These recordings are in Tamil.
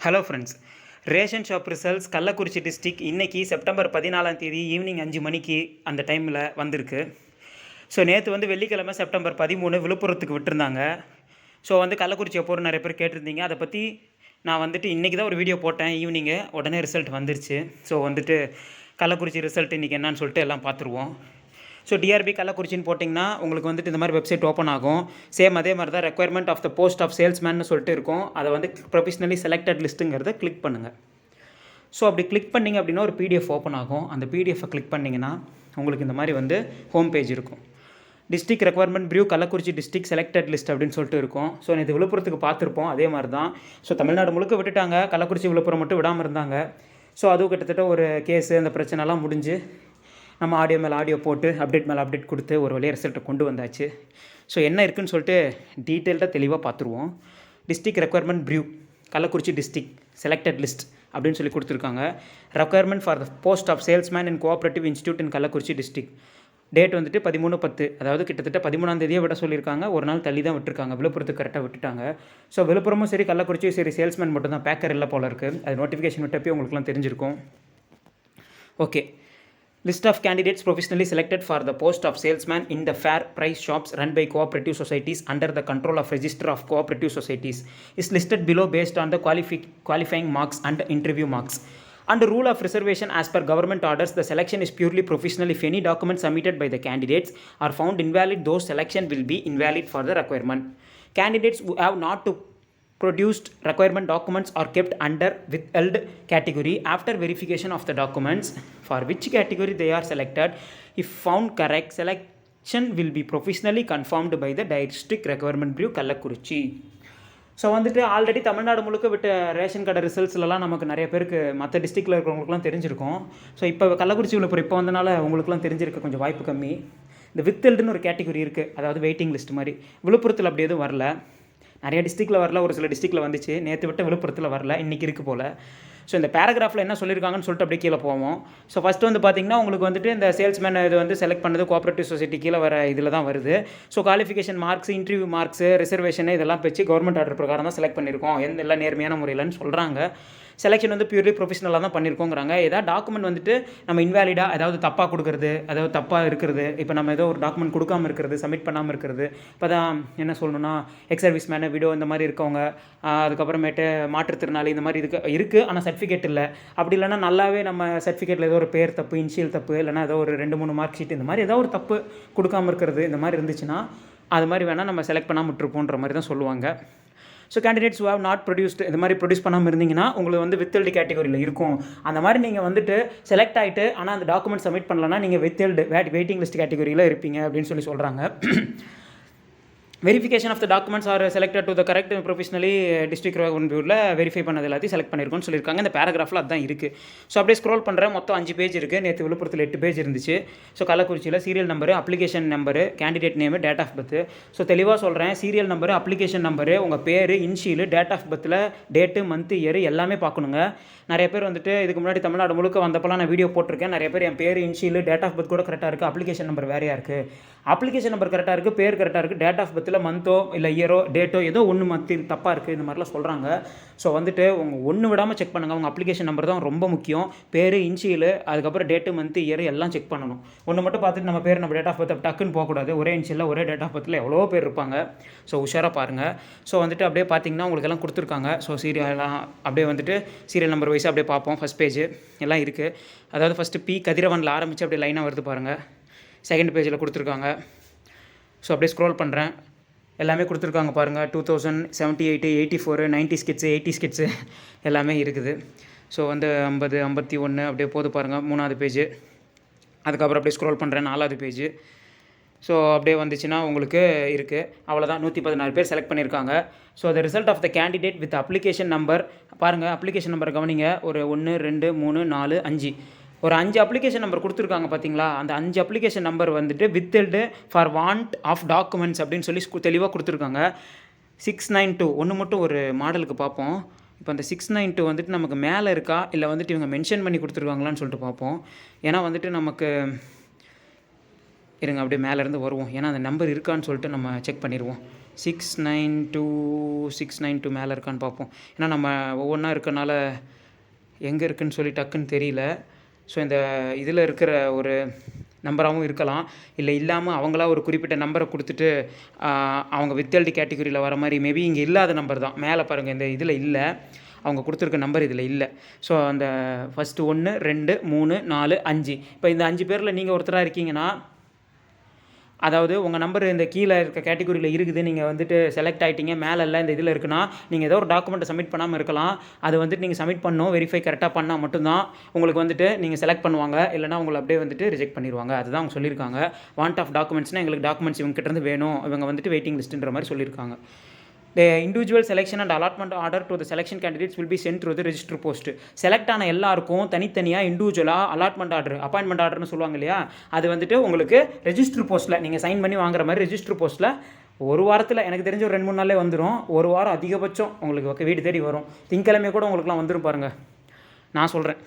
Hello friends, ration shop results Kallakurichi district இன்றைக்கி செப்டம்பர் 14ஆம் தேதி ஈவினிங் 5 மணிக்கு அந்த டைமில் வந்திருக்கு. ஸோ நேற்று வெள்ளிக்கிழமை செப்டம்பர் 13 விழுப்புரத்துக்கு விட்டுருந்தாங்க. ஸோ கள்ளக்குறிச்சி எப்போ நிறைய பேர் கேட்டிருந்தீங்க. அதை பற்றி நான் இன்றைக்கி தான் ஒரு வீடியோ போட்டேன் ஈவினிங்கு. உடனே ரிசல்ட் வந்துருச்சு. ஸோ கள்ளக்குறிச்சி ரிசல்ட் இன்றைக்கி என்னன்னு சொல்லிட்டு எல்லாம் பார்த்துருவோம். ஸோ டிஆர்பி கள்ளக்குறிச்சின்னு போட்டிங்கன்னா உங்களுக்கு இந்த மாதிரி வெப்சைட் ஓப்பன் ஆகும். சேம் அதே மாதிரி தான் requirement of the post of சேல்ஸ்மேன்னு சொல்லிட்டு இருக்கும். அதை ப்ரொஃபஷனலி செலக்டட் லிஸ்ட்டுங்கிறத கிளிக் பண்ணுங்கள். ஸோ அப்படி கிளிக் பண்ணிங்க அப்படின்னா ஒரு பிடிஎஃப் ஓப்பன் ஆகும். அந்த பிடிஎஃப்பை கிளிக் பண்ணிங்கன்னா உங்களுக்கு இந்த மாதிரி ஹோம் பேஜ் இருக்கும். District requirement bureau Kallakurichi district selected list அப்படின்னு சொல்லிட்டு இருக்கும். ஸோ இது விழுப்புரத்துக்கு பார்த்துருப்போம். அதே மாதிரி தான். ஸோ தமிழ்நாடு முழுக்க விட்டுட்டாங்க, கள்ளக்குறிச்சி விழுப்புரம் மட்டும் விடாமல் இருந்தாங்க. ஸோ அதுவும் கிட்டத்தட்ட ஒரு கேஸு அந்த பிரச்சனைலாம் முடிஞ்சு நம்ம ஆடியோ மேலே ஆடியோ போட்டு அப்டேட் மேலே அப்டேட் கொடுத்து ஒரு வழியாக ரிசல்ட்டை கொண்டு வந்தாச்சு. ஸோ என்ன இருக்குதுன்னு சொல்லிட்டு டீட்டெயில்டாக தெளிவாக பார்த்துருவோம். District requirement bureau Kallakurichi district selected list அப்படின்னு சொல்லி கொடுத்துருக்காங்க. Requirement for the post of salesman in cooperative institute in Kallakurichi district. Date 13/10, அதாவது கிட்டத்தட்ட 13ஆம் தேதியே விட சொல்லியிருக்காங்க. ஒரு நாள் தள்ளி தான் விட்டுருக்காங்க. விழுப்புரத்துக்கு கரெக்டாக விட்டுட்டாங்க. ஸோ விழுப்புரமும் சரி கள்ளக்குறிச்சியும் சரி சேல்ஸ்மேன் மட்டும் தான், பேக்கர் இல்லை போல இருக்குது. அது நோட்டிஃபிகேஷன் விட்டப்போ உங்களுக்குலாம் தெரிஞ்சிருக்கும். Okay, list of candidates professionally selected for the post of salesman in the fair price shops run by cooperative societies under the control of register of cooperative societies is listed below based on the qualifying marks and interview marks. Under rule of reservation as per government orders, the selection is purely professional. If any documents submitted by the candidates are found invalid, those selection will be invalid for the requirement. Candidates who have not to produced requirement documents are kept under withheld category after verification of the documents for which category they are selected. If found correct, selection will be professionally confirmed by the district requirement bureau Kallakurichi. So already Tamil Nadu முழுக்க விட்ட ரேஷன் கடை ரிசல்ட்ஸ்லாம் நமக்கு நிறைய பேருக்கு மற்ற டிஸ்ட்ரிக்டில் இருக்கிறவங்களுக்குலாம் தெரிஞ்சிருக்கும். ஸோ இப்போ கள்ளக்குறிச்சி விழுப்புரம் இப்போ வந்தனால உங்களுக்குலாம் தெரிஞ்சிருக்க கொஞ்சம் வாய்ப்பு கம்மி. இந்த வித்ஹெல்டுன்னு ஒரு கேட்டகரி இருக்குது, அதாவது வெயிட்டிங் லிஸ்ட் மாதிரி. விழுப்புரத்தில் அப்படி எதுவும் வரல. நிறைய டிஸ்ட்ரிக்டில் வரல, ஒரு சில டிஸ்ட்ரிக்டில் வந்துச்சு. நேற்று விட்ட விழுப்புரத்தில் வரல, இன்றைக்கி இருக்குது போல். ஸோ இந்த பேராகிராஃபில் என்ன சொல்லியிருக்காங்கன்னு சொல்லிட்டு அப்படியே கீழே போவோம். ஸோ ஃபஸ்ட்டு பார்த்திங்கன்னா உங்களுக்கு இந்த சேல்ஸ்மேன் இது செலக்ட் பண்ணது கோஆப்ரேட்டிவ் சொசைட்டி கீழே வர இதில் தான் வருது. So qualification marks, interview marks, reservation இதெல்லாம் வச்சு கவர்மெண்ட் ஆர்டர் பிரகாரம் தான் செலக்ட் பண்ணியிருக்கோம். எல்லாம் நேர்மையான முறையில்னு சொல்கிறாங்க. செலெக்ஷன் பியூர்லி ப்ரொஃபஷனலாக தான் பண்ணியிருக்கோங்கிறாங்க. ஏதாவது டாக்குமெண்ட் நம்ம இன்வேலிடாக ஏதாவது தப்பாக கொடுக்குறது, அதாவது தப்பாக இருக்கிறது, இப்போ நம்ம ஏதோ ஒரு டாக்குமெண்ட் கொடுக்காமல் இருக்கிறது, சப்மிட் பண்ணாமல் இருக்கிறது, இப்போ தான் என்ன சொல்லணும்னா எக்ஸ் சர்வீஸ் மேனு விடோ இந்த மாதிரி இருக்கவங்க, அதுக்கப்புறமேட்டு மாற்றுத்திறனாளி இந்த மாதிரி இருக்குது ஆனால் சர்டிஃபிகேட் இல்லை. அப்படி இல்லைனா நல்லாவே நம்ம சர்டிஃபிகேட்டில் ஏதோ ஒரு பேர் தப்பு, இனிஷியல் தப்பு, இல்லைனா ஏதோ ஒரு 2-3 மார்க் ஷீட் இந்த மாதிரி ஏதோ ஒரு தப்பு கொடுக்காமல் இருக்கிறது, இந்த மாதிரி இருந்துச்சுன்னா அது மாதிரி வேணால் நம்ம செலக்ட் பண்ணாமல் விட்டுருப்போன்ற மாதிரி தான் சொல்லுவாங்க. So candidates who have not produced இந்த மாதிரி ப்ரொடியூஸ் பண்ணாமல் இருந்தீங்கன்னா உங்களுக்கு வித்ஹெல்டு கேட்டகரியில் இருக்கும். அந்த மாதிரி நீங்கள் செலக்ட் ஆகிட்டு ஆனால் அந்த டாக்குமெண்ட் சப்மிட் பண்ணலன்னா நீங்கள் வித்ஹெல்டு வெயிட்டிங் லிஸ்ட் கேட்டகரியில் இருப்பீங்க அப்படின்னு சொல்கிறாங்க. Verification of the documents are selected to the correct professionally district requirement பியூரோவில் வெரிஃபை பண்ணது எல்லாத்தையும் செலக்ட் பண்ணியிருக்கோன்னு சொல்லியிருக்காங்க. இந்த பேராகிராஃபில் அதுதான் இருக்குது. ஸோ அப்படியே ஸ்க்ரோல் பண்ணுறேன். மொத்தம் 5 பேஜ் இருக்குது. நேற்று விழுப்புரத்தில் 8 பேஜ் இருந்துச்சு. ஸோ கள்ளக்குறிச்சியில் serial number, application number, candidate name, date of birth. So தெளிவாக சொல்கிறேன், சீரியல் நம்பரு, அப்ளிகேஷன் நம்பரு, உங்கள் பேர், இன்ஷியல், டேட் ஆஃப் பர்த்தில் டேட்டு, மந்த்து, இயர் எல்லாமே பார்க்கணுங்க. நிறைய பேர் இதுக்கு முன்னாடி தமிழ்நாடு முழுக்க வந்தப்போலாம் நான் வீடியோ போட்டிருக்கேன். நிறைய பேர் என் பேர், இன்ஷியல், டேட் ஆஃப் பர்த் கூட கரெக்டாக இருக்குது, அப்ளிகேஷன் நம்பர் வேறையாக இருக்குது. அப்ளிகேஷன் நம்பர் கரெக்டாக இருக்குது, பேர் கரெக்டாக இருக்குது, டேட் ஆஃப் பர்த்தில் மந்த்தோ இல்லை இயரோ டேட்டோ ஏதோ ஒன்று தப்பாக இருக்குது, இந்த மாதிரிலாம் சொல்கிறாங்க. ஸோ உங்கள் ஒன்று விடாமல் செக் பண்ணுங்கள். உங்கள் அப்ளிகேஷன் நம்பர் தான் ரொம்ப முக்கியம். பேர், இன்ஷியல், அதுக்கப்புறம் டேட்டு, மந்த்து, இயர் எல்லாம் செக் பண்ணணும். ஒன்று மட்டும் பார்த்துட்டு நம்ம பேர், நம்ம டேட் ஆஃப் பர்த் டக்குன்னு போகக்கூடாது. ஒரே இன்ஷியலில் ஒரே டேட் ஆஃப் பர்த்தில் எவ்வளோ பேர் இருப்பாங்க. ஸோ உஷாராக பாருங்கள். ஸோ அப்படியே பார்த்தீங்கன்னா உங்களுக்கு எல்லாம் கொடுத்துருக்காங்க. ஸோ சீரியல்லாம் அப்படியே சீரியல் நம்பர் வைஸாக அப்படியே பார்ப்போம். ஃபஸ்ட் பேஜ் எல்லாம் இருக்குது. அதாவது ஃபஸ்ட்டு பி கதிரவனில் ஆரம்பித்து அப்படியே லைனாக வருது பாருங்கள். செகண்ட் பேஜில் கொடுத்துருக்காங்க. ஸோ அப்படியே ஸ்க்ரோல் பண்ணுறேன். எல்லாமே கொடுத்துருக்காங்க பாருங்கள். 2078, 84, 90 ஸ்கிட்ஸு, 80 ஸ்கிட்ஸு எல்லாமே இருக்குது. ஸோ 50, 51 அப்படியே போது பாருங்கள். 3வது பேஜ். அதுக்கப்புறம் அப்படியே ஸ்க்ரோல் பண்ணுறேன். 4வது பேஜ். ஸோ அப்படியே வந்துச்சுன்னா உங்களுக்கு இருக்குது. அவ்வளோதான். 116 பேர் செலக்ட் பண்ணியிருக்காங்க. So the result of the candidate with application number பாருங்கள். அப்ளிகேஷன் நம்பர் கவனிங்க. ஒரு 1, 2, 3, 4, 5 ஒரு 5 அப்ளிகேஷன் நம்பர் கொடுத்துருக்காங்க பார்த்தீங்களா. அந்த 5 application number withheld for want of documents அப்படின்னு சொல்லி தெளிவாக கொடுத்துருக்காங்க. 692 ஒன்று மட்டும் ஒரு மாடலுக்கு பார்ப்போம். இப்போ அந்த 692 நமக்கு மேலே இருக்கா இல்லை இவங்க மென்ஷன் பண்ணி கொடுத்துருக்காங்களான்னு சொல்லிட்டு பார்ப்போம். ஏன்னா நமக்கு இருங்க அப்படியே மேலேருந்து வருவோம். ஏன்னா அந்த நம்பர் இருக்கான்னு சொல்லிட்டு நம்ம செக் பண்ணிடுவோம். 692 மேலே இருக்கான்னு பார்ப்போம். ஏன்னா நம்ம ஒவ்வொன்றா இருக்கனால எங்கே இருக்குதுன்னு சொல்லி டக்குன்னு தெரியல. ஸோ இந்த இதில் இருக்கிற ஒரு நம்பராகவும் இருக்கலாம், இல்லை இல்லாமல் அவங்களா ஒரு குறிப்பிட்ட நம்பரை கொடுத்துட்டு அவங்க வித்தல்டி கேட்டகரியில் வர மாதிரி மேபி இங்கே இல்லாத நம்பர் தான். மேலே பாருங்கள், இந்த இதில் இல்லை, அவங்க கொடுத்துருக்க நம்பர் இதில் இல்லை. ஸோ அந்த ஃபஸ்ட்டு 1 2 3 4 5 இப்போ இந்த 5 பேரில் நீங்கள் ஒருத்தராக இருக்கீங்கன்னா, அதாவது உங்கள் நம்பர் இந்த கீழே இருக்க கேட்டகரியில் இருக்குது, நீங்கள் வந்துட்டு செலக்ட் ஆகிட்டீங்க, மேலே இல்லை இந்த இதில் இருக்குன்னா, நீங்கள் ஏதோ ஒரு டாக்குமெண்ட்டை சப்மிட் பண்ணாமல் இருக்கலாம். அது வந்துட்டு நீங்கள் சப்மிட் பண்ணணும், வெரிஃபை கரெக்டாக பண்ணால் மட்டும்தான் உங்களுக்கு வந்துட்டு நீங்கள் செலக்ட் பண்ணுவாங்க, இல்லைனா உங்களை அப்படியே வந்துட்டு ரிஜெக்ட் பண்ணிடுவாங்க. அதுதான் அவங்க சொல்லியிருக்காங்க. வாண்ட் ஆஃப் டாக்குமெண்ட்ஸ்னால் எங்களுக்கு டாக்குமெண்ட்ஸ் இவங்க கிட்டேருந்து வேணும், இவங்க வந்துட்டு வெயிட்டிங் லிஸ்ட்டுன்ற மாதிரி சொல்லியிருக்காங்க. The individual selection and allotment order to the selection candidates will be sent through the register post. Select ஆன எல்லாருக்கும் தனித்தனியாக இண்டிவிஜுவலாக அலாட்மெண்ட் ஆர்டர், அப்பாயின்மெண்ட் ஆர்டர்னு சொல்லுவாங்க இல்லையா, அது வந்துட்டு உங்களுக்கு ரெஜிஸ்டர் போஸ்ட்டில் நீங்கள் சைன் பண்ணி வாங்குற மாதிரி ரெஜிஸ்டர் போஸ்ட்டில் ஒரு வாரத்தில், எனக்கு தெரிஞ்ச ஒரு 2-3 நாளே வந்துடும். ஒரு வாரம் அதிகபட்சம் உங்களுக்கு வீடு தேடி வரும். திங்கக்கிழமை கூட உங்களுக்குலாம் வந்துடும் பாருங்கள், நான் சொல்கிறேன்.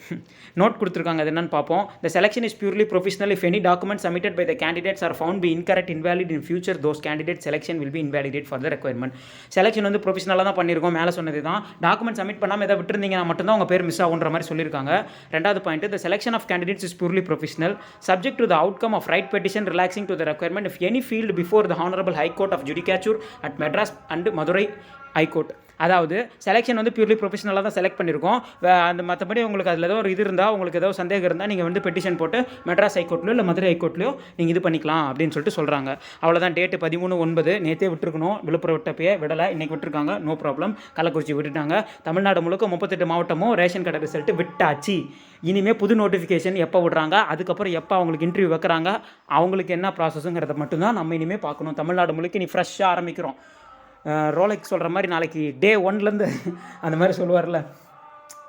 நோட் கொடுத்துருக்காங்க, அது என்னன்னு பார்ப்போம். The selection is purely professional. If any documents submitted by the candidates are found be incorrect, invalid in future, those candidates selection will be invalidate for the requirement. Selection வந்து ப்ரொஃபஷனலாக தான் பண்ணியிருக்கோம், மேலே சொன்னது தான். டாக்குமெண்ட் சப்மிட் பண்ணாமல் எதாவது விட்டுருந்தீங்கன்னா மட்டும்தான் உங்கள் பேர் மிஸ் ஆகுன்ற மாதிரி சொல்லியிருக்காங்க. ரெண்டாவது point, the selection of candidates is purely professional, subject to the outcome of right petition relaxing to the requirement if any field before the Honorable High Court of Judicature at Madras and Madurai High Court. அதாவது செலெக்ஷன் வந்து பியூர்லி ப்ரொஃபஷனலாக தான் செலக்ட் பண்ணியிருக்கோம். அந்த மற்றபடி உங்களுக்கு அதில் ஏதோ ஒரு இது இருந்தால், உங்களுக்கு ஏதோ சந்தேகம் இருந்தால் நீங்கள் வந்து பெட்டிஷன் போட்டு மெட்ராஸ் ஹைகோர்ட்லையோ இல்லை மதுரை ஹைகோர்ட்லையோ நீங்கள் இது பண்ணிக்கலாம் அப்படின்னு சொல்லிட்டு சொல்கிறாங்க. அவ்வளோதான். டேட்டு 13/9 நேற்றே விட்டுருக்கணும். விழுப்புரம் விட்டப்பயே விடலை, இன்றைக்கி விட்டுருக்காங்க. No problem. கள்ளக்குறிச்சி விட்டுட்டாங்க. தமிழ்நாடு முழுக்க 38 மாவட்டமும் ரேஷன் கடை ரிசல்ட்டு விட்டாச்சு. இனிமேல் புது நோட்டிஃபிகேஷன் எப்போ விடுறாங்க, அதுக்கப்புறம் எப்போ அவங்களுக்கு இன்டர்வியூ வைக்கிறாங்க, அவங்களுக்கு என்ன ப்ராசஸுங்கிறத மட்டும்தான் நம்ம இனிமேல் பார்க்கணும். தமிழ்நாடு முழுக்க நீ ஃப்ரெஷ்ஷாக ஆரம்பிக்கிறோம். ரோலெக்ஸ் சொல்கிற மாதிரி நாளைக்கு டே 1லேருந்து அந்த மாதிரி சொல்லுவார்ல,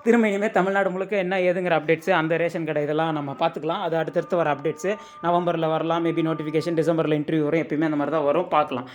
திரும்ப இனிமேல் தமிழ்நாடு முழுக்க என்ன ஏதுங்கிற அப்டேட்ஸு, அந்த ரேஷன் கடை இதெல்லாம் நம்ம பார்த்துக்கலாம். அது அடுத்தடுத்து வர அப்டேட்ஸு நவம்பரில் வரலாம், மேபி நோட்டிஃபிகேஷன் டிசம்பரில் இன்டர்வியூ வரும், எப்பயுமே அந்த மாதிரி தான் வரும், பார்க்கலாம்.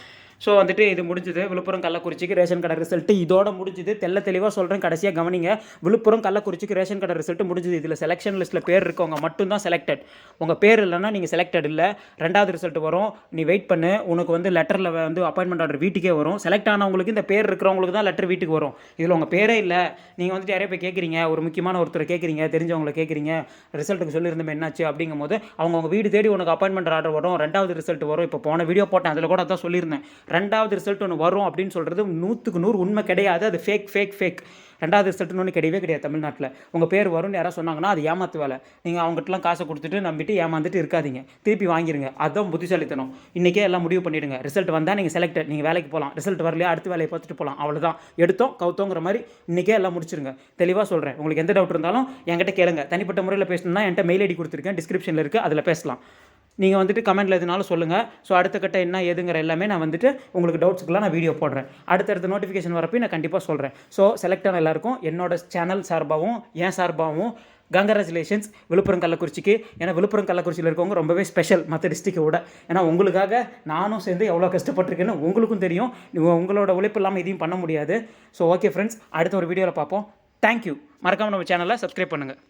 ஸோ வந்துட்டு இது முடிஞ்சுது. விழுப்புரம் கள்ளக்குறிச்சிக்கு ரேஷன் கடை ரிசல்ட்டு இதோட முடிஞ்சுது. தெளிவாக சொல்கிறேன், கடைசியாக கவனிங்க. விழுப்புரம் கள்ளக்குறிச்சிக்கு ரேஷன் கடை ரிசல்ட்டு முடிஞ்சுது. இதில் செலெக்ஷன் லிஸ்ட்டில் பேர் இருக்கவங்க மட்டும்தான் செலக்டட். உங்கள் பேர் இல்லைன்னா நீங்கள் செலக்டட் இல்லை. ரெண்டாவது ரிசல்ட் வரும், நீ வெயிட் பண்ணு. உனக்கு வந்து லெட்டரில் வந்து அப்பாயின்மெண்ட் ஆர்டர் வீட்டுக்கே வரும். செலக்ட் ஆனவங்களுக்கு இந்த பேர் இருக்கிறவங்களுக்கு தான் லெட்டர் வீட்டுக்கு வரும். இதில் உங்கள் பேரே இல்லை. நீங்கள் வந்துட்டு யாரையும் போய் கேட்குறீங்க, ஒரு முக்கியமான ஒருத்தர் கேட்குறீங்க, தெரிஞ்சவங்களை கேட்குறீங்க, ரிசல்ட்டுக்கு சொல்லியிருந்தோம் என்னாச்சு அப்படிங்கும் போது அவங்க வீடு தேடி உனக்கு அப்பாயின்மெண்ட் ஆர்டர் வரும். ரெண்டாவது ரிசல்ட் வரும். இப்போ போன வீடியோ போட்டேன், அதில் கூட அதான் சொல்லியிருந்தேன். ரெண்டாவது ரிசல்ட் ஒன்று வரும் அப்படின்னு சொல்கிறது 100க்கு 100 உண்மை கிடையாது. அது ஃபேக். ரெண்டாவது ரிசல்ட்னு ஒன்று கிடையாது தமிழ்நாட்டில். உங்கள் பேர் வரும்னு யாராவது சொன்னாங்கன்னா அது ஏமாத்து வேலை. நீங்கள் அவங்ககிட்டலாம் காசை கொடுத்துட்டு நம்பிட்டு ஏமாந்துட்டு இருக்காதீங்க, திருப்பி வாங்கிருங்க. அதுதான் புத்திசாலித்தனம். இன்றைக்கே எல்லாம் முடிவு பண்ணிவிடுங்க. ரிசல்ட் வந்தால் நீங்கள் செலக்டட், நீங்கள் வேலைக்கு போகலாம். ரிசல்ட் வரலையா அடுத்த வேலையை பார்த்துட்டு போகலாம். அவ்வளோதான். எடுத்தோம் கவுத்தோங்கிற மாதிரி இன்றைக்கே எல்லாம் முடிச்சிருங்க. தெளிவாக சொல்கிறேன். உங்களுக்கு எந்த டவுட் இருந்தாலும் என்கிட்ட கேளுங்க. தனிப்பட்ட முறையில் பேசணும்னா என்கிட்ட மெயில் ஐடி கொடுத்துருக்கேன், டிஸ்கிரிப்ஷனில் இருக்குது, அதில் பேசலாம். நீங்கள் வந்துட்டு கமெண்ட்டில் எதுனாலும் சொல்லுங்கள். ஸோ அடுத்த கட்ட என்ன ஏதுங்கிற எல்லாமே நான் வந்துட்டு உங்களுக்கு டவுட்ஸுக்கெல்லாம் நான் வீடியோ போடுறேன். அடுத்தடுத்த நோட்டிஃபிகேஷன் வரப்போ நான் கண்டிப்பாக சொல்கிறேன். ஸோ செலக்ட் ஆன எல்லாருக்கும் என்னோட சேனல் சார்பாகவும் என் சார்பாகவும் கங்க்ராச்சுலேஷன்ஸ். விழுப்புரம் கள்ளக்குறிச்சிக்கு. ஏன்னா விழுப்புரம் கள்ளக்குறிச்சியில் இருக்கவங்க ரொம்பவே ஸ்பெஷல் மற்ற டிஸ்ட்ரிக்டை விட. ஏன்னா உங்களுக்காக நானும் சேர்ந்து எவ்வளோ கஷ்டப்பட்டிருக்கேன்னு உங்களுக்கும் தெரியும். உங்களோட உழைப்பு இல்லாமல் இதையும் பண்ண முடியாது. ஸோ ஓகே ஃப்ரெண்ட்ஸ், அடுத்த ஒரு வீடியோவில் பார்ப்போம். தேங்க்யூ. மறக்காமல் நம்ம சேனலை சப்ஸ்கிரைப் பண்ணுங்கள்.